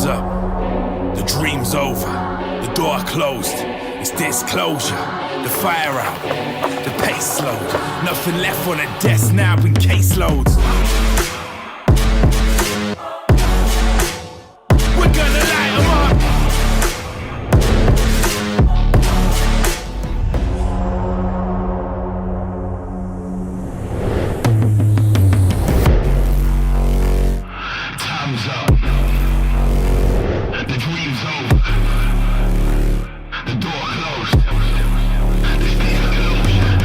Time's up, the dream's over, the door closed, it's disclosure, the fire out, the pace slowed, nothing left on the desk now in caseloads. We're gonna light 'em up. Time's up. The dream's over. The door closed. This disclosure.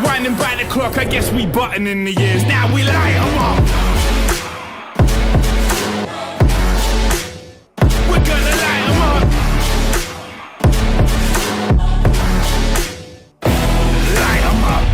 Winding by the clock, I guess we button in the years. Now we light 'em up. We're gonna light 'em up. Light 'em up.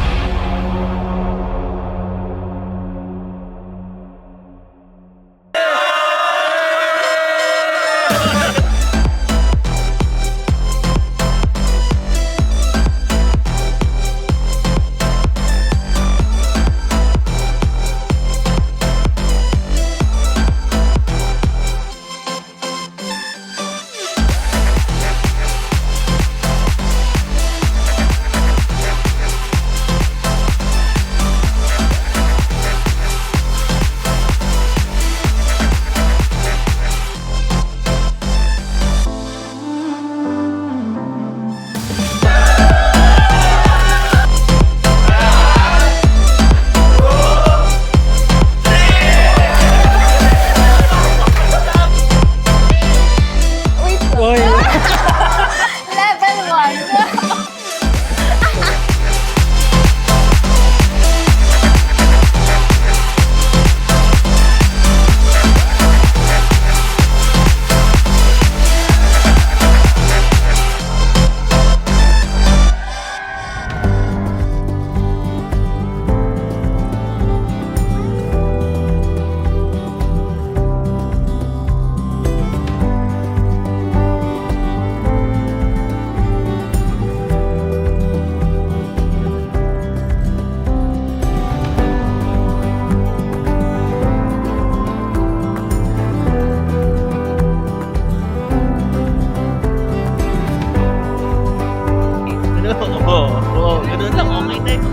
Level 1. Ganun lang, okay na yun.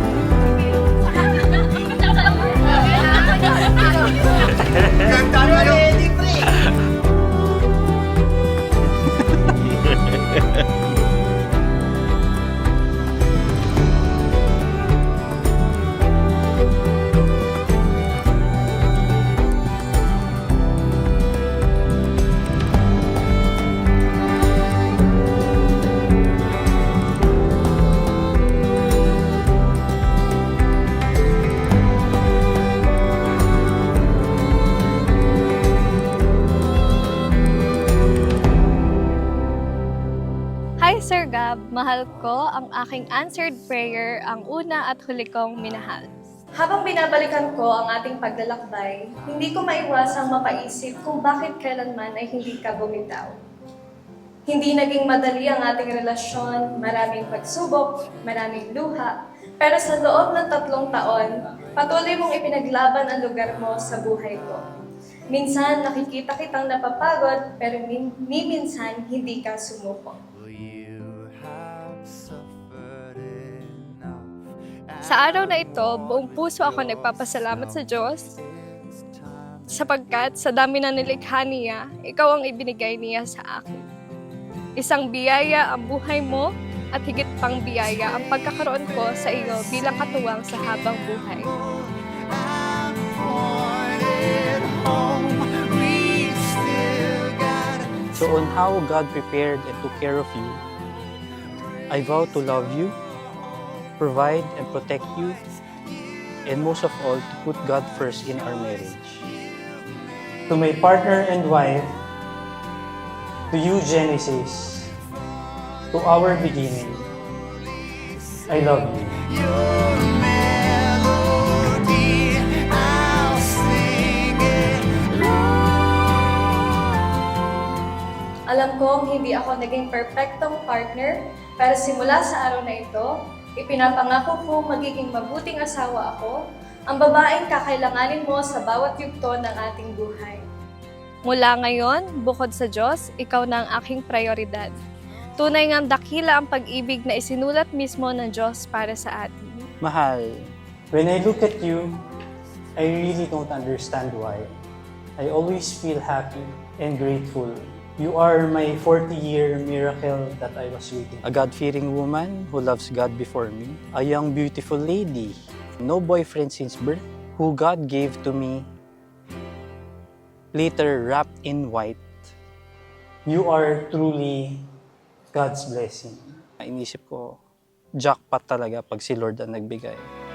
Ganda na yun. Hi Sir Gab, mahal ko, ang aking answered prayer, ang una at huli kong minahal. Habang binabalikan ko ang ating paglalakbay, hindi ko maiwasang mapaisip kung bakit kailanman ay hindi ka bumitaw. Hindi naging madali ang ating relasyon, maraming pagsubok, maraming luha, pero sa loob ng 3 taon, patuloy mong ipinaglaban ang lugar mo sa buhay ko. Minsan nakikita kitang napapagod, pero minsan hindi ka sumuko. Sa araw na ito, buong puso ako nagpapasalamat sa Diyos sapagkat sa dami na nilikha niya, ikaw ang ibinigay niya sa akin. Isang biyaya ang buhay mo at higit pang biyaya ang pagkakaroon ko sa iyo bilang katuwang sa habang buhay. So on how God prepared and took care of you, I vow to love you, provide and protect you, and most of all, to put God first in our marriage. To my partner and wife, to you, Genesis, to our beginning, I love you. Alam Alam kong hindi ako naging perpektong partner, pero simula sa araw na ito, ipinapangako ko magiging mabuting asawa ako, ang babaeng kakailanganin mo sa bawat yugto ng ating buhay. Mula ngayon, bukod sa Diyos, ikaw na ang aking prioridad. Tunay ngang dakila ang pag-ibig na isinulat mismo ng Diyos para sa atin. Mahal, When I look at you, I really don't understand why. I always feel happy and grateful. You are my 40-year miracle that I was waiting a God-fearing woman who loves God before me, a young beautiful lady, no boyfriend since birth, who God gave to me, later wrapped in white. You are truly God's blessing. Inisip ko, jackpot talaga pag si Lord ang nagbigay.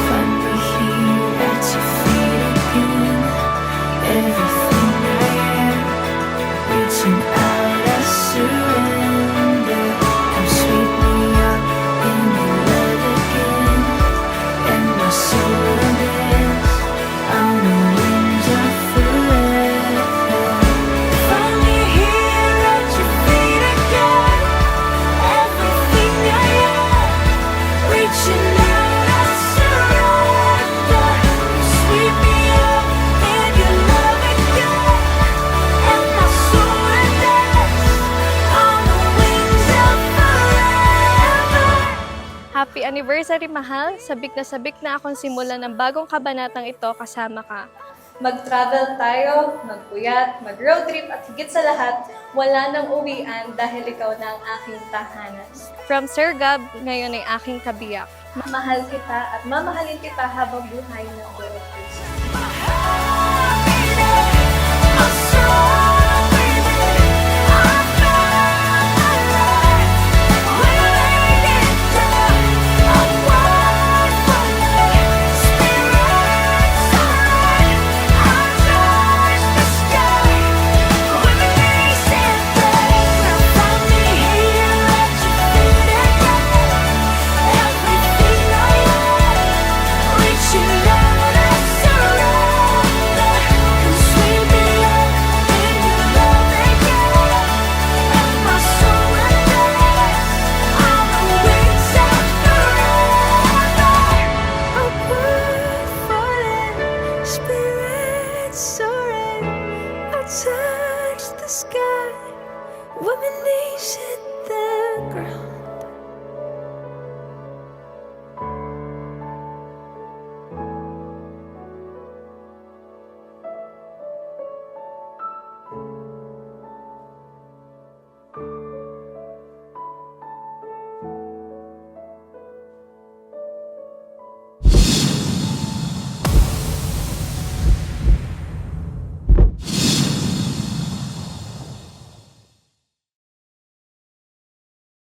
Finally here at your feet again. Everything I am, reaching out, I surrender. Come sweep me up in your love again, and my soul ends on the wings of forever. Finally here at your feet again. Everything I am, reaching out, I surrender. Sweep me up in your love again, and my soul ends on the wings of forever. Happy anniversary, mahal! Sabik na akong simulan ng bagong kabanatang ito kasama ka. Mag-travel tayo, magpuyat, mag-road trip at higit sa lahat, wala nang uwian dahil ikaw na ang aking tahanan. From Sir Gab, ngayon ay aking kabiyak. Mahal kita at mamahalin kita habang buhay ng buong puso.